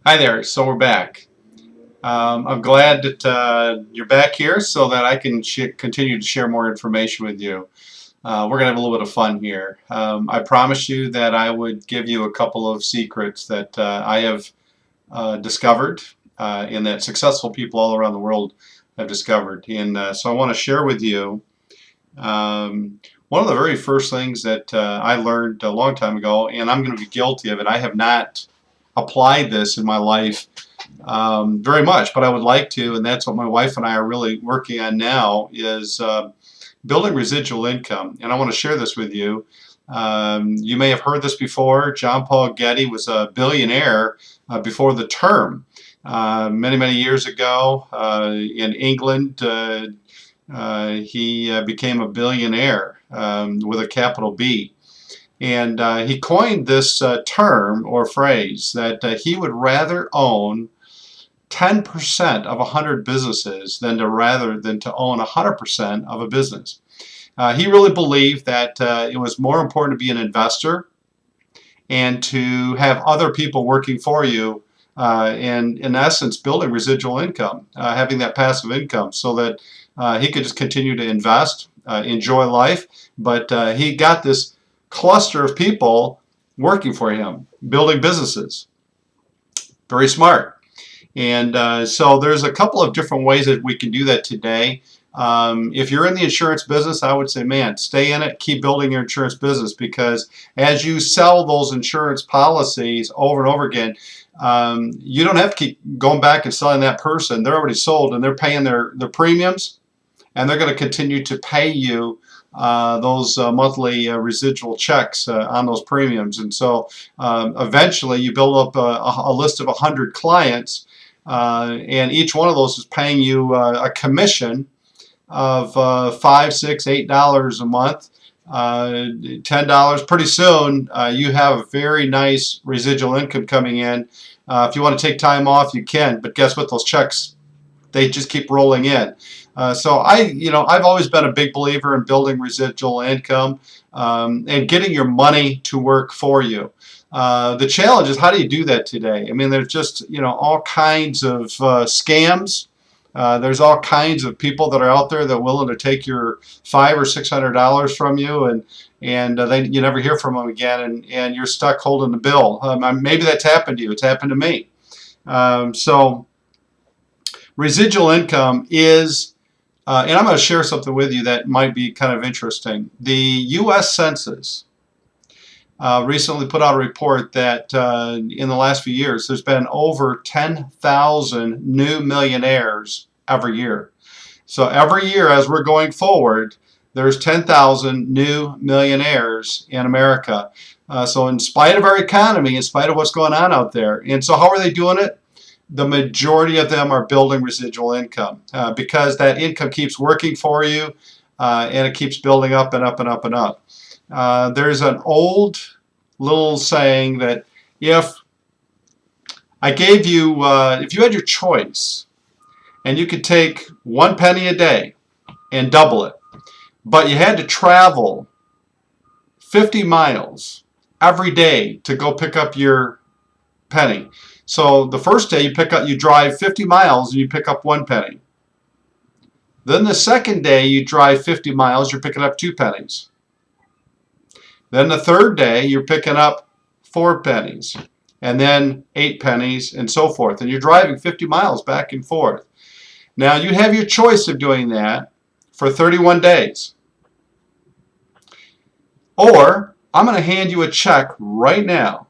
Hi there. So we're back. I'm glad that you're back here so that I can continue to share more information with you. We're going to have a little bit of fun here. I promised you that I would give you a couple of secrets that I have discovered and that successful people all around the world have discovered. And so I want to share with you one of the very first things that I learned a long time ago, and I'm going to be guilty of it. I have not applied this in my life very much, but I would like to, and that's what my wife and I are really working on now, is building residual income. And I want to share this with you. You may have heard this before. John Paul Getty was a billionaire before the term. Many years ago in England, he became a billionaire with a capital B. And he coined this term or phrase that he would rather own 10% of 100 businesses than to own 100% of a business. He really believed that it was more important to be an investor and to have other people working for you and in essence building residual income, having that passive income so that he could just continue to invest, enjoy life, but he got this cluster of people working for him, building businesses. Very smart. And so there's a couple of different ways that we can do that today. If you're in the insurance business, I would say, man, stay in it, keep building your insurance business, because as you sell those insurance policies over and over again, you don't have to keep going back and selling that person. They're already sold and they're paying their premiums, and they're going to continue to pay you those monthly residual checks on those premiums. And so eventually you build up a list of 100 clients, and each one of those is paying you a commission of $5, $6, $8 a month, $10. Pretty soon you have a very nice residual income coming in. If you want to take time off, you can, but guess what? Those checks, they just keep rolling in. So I've always been a big believer in building residual income and getting your money to work for you. The challenge is, how do you do that today? I mean, there's just all kinds of scams. There's all kinds of people that are out there that are willing to take your $500 or $600 from you, and you never hear from them again, and you're stuck holding the bill. Maybe that's happened to you. It's happened to me. So residual income is, and I'm going to share something with you that might be kind of interesting. The U.S. Census recently put out a report that in the last few years there's been over 10,000 new millionaires every year. So every year as we're going forward, there's 10,000 new millionaires in America. So in spite of our economy, in spite of what's going on out there, and so how are they doing it? The majority of them are building residual income because that income keeps working for you and it keeps building up and up and up and up. There's an old little saying that if I gave you, if you had your choice and you could take 1 penny a day and double it, but you had to travel 50 miles every day to go pick up your penny. So the first day you drive 50 miles and you pick up 1 penny. Then the second day you drive 50 miles, you're picking up 2 pennies. Then the third day you're picking up 4 pennies, and then 8 pennies, and so forth. And you're driving 50 miles back and forth. Now you have your choice of doing that for 31 days. Or I'm going to hand you a check right now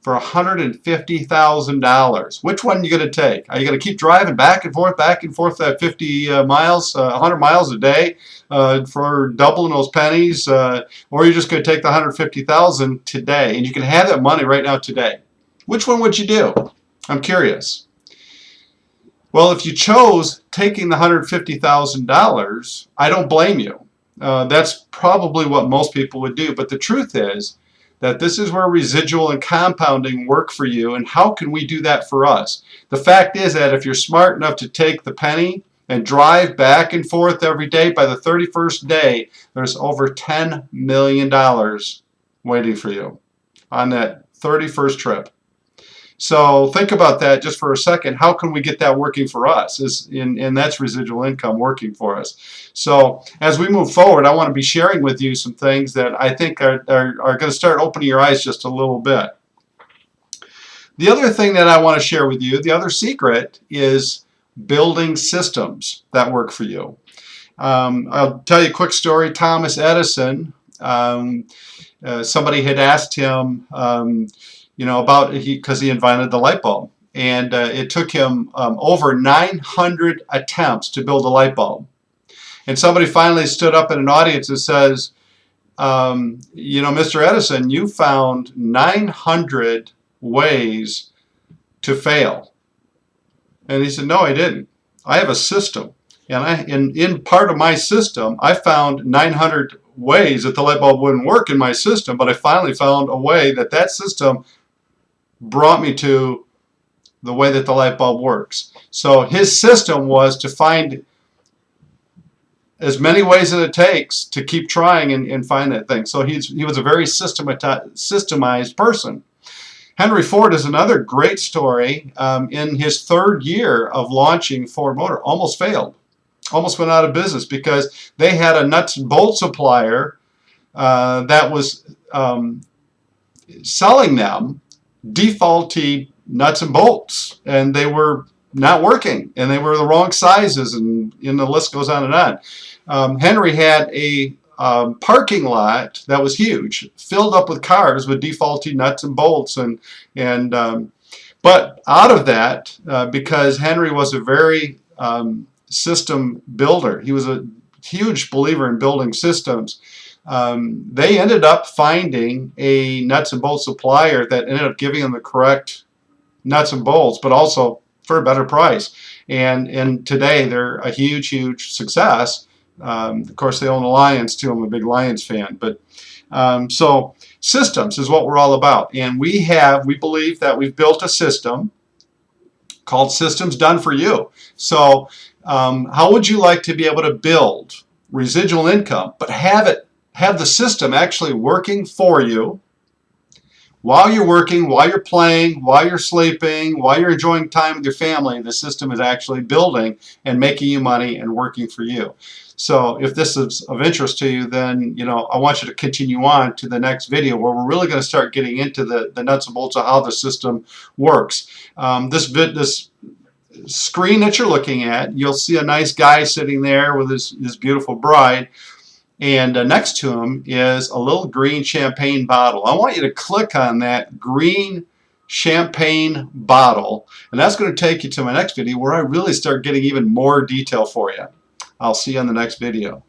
for $150,000. Which one are you going to take? Are you going to keep driving back and forth that 50 miles, 100 miles a day for doubling those pennies? Or are you just going to take the $150,000 today? And you can have that money right now today. Which one would you do? I'm curious. Well, if you chose taking the $150,000, I don't blame you. That's probably what most people would do. But the truth is that this is where residual and compounding work for you, and how can we do that for us? The fact is that if you're smart enough to take the penny and drive back and forth every day, by the 31st day, there's over $10 million waiting for you on that 31st trip. So think about that just for a second. How can we get that working for us? And that's residual income working for us. So as we move forward, I want to be sharing with you some things that I think are going to start opening your eyes just a little bit. The other thing that I want to share with you, the other secret, is building systems that work for you. I'll tell you a quick story. Thomas Edison, somebody had asked him, about because he invented the light bulb, and it took him over 900 attempts to build a light bulb. And somebody finally stood up in an audience and says, Mr. Edison, you found 900 ways to fail. And he said, no, I didn't. I have a system. And in part of my system, I found 900 ways that the light bulb wouldn't work in my system, but I finally found a way that system brought me to the way that the light bulb works. So his system was to find as many ways as it takes to keep trying and find that thing. So he was a very systemized person. Henry Ford is another great story. In his third year of launching Ford Motor, almost failed. Almost went out of business because they had a nuts and bolt supplier that was selling them defaulty nuts and bolts, and they were not working, and they were the wrong sizes, and the list goes on and on. Henry had a parking lot that was huge, filled up with cars with defaulty nuts and bolts, but out of that, because Henry was a very system builder, he was a huge believer in building systems. They ended up finding a nuts and bolt supplier that ended up giving them the correct nuts and bolts, but also for a better price. And today they're a huge success. Of course, they own the Lions too. I'm a big Lions fan. But so systems is what we're all about. And we believe that we've built a system called Systems Done for You. So how would you like to be able to build residual income, but have the system actually working for you while you're working, while you're playing, while you're sleeping, while you're enjoying time with your family? The system is actually building and making you money and working for you. So if this is of interest to you, then I want you to continue on to the next video where we're really going to start getting into the nuts and bolts of how the system works. This screen that you're looking at, you'll see a nice guy sitting there with his beautiful bride. And next to him is a little green champagne bottle. I want you to click on that green champagne bottle, and that's going to take you to my next video where I really start getting even more detail for you. I'll see you on the next video.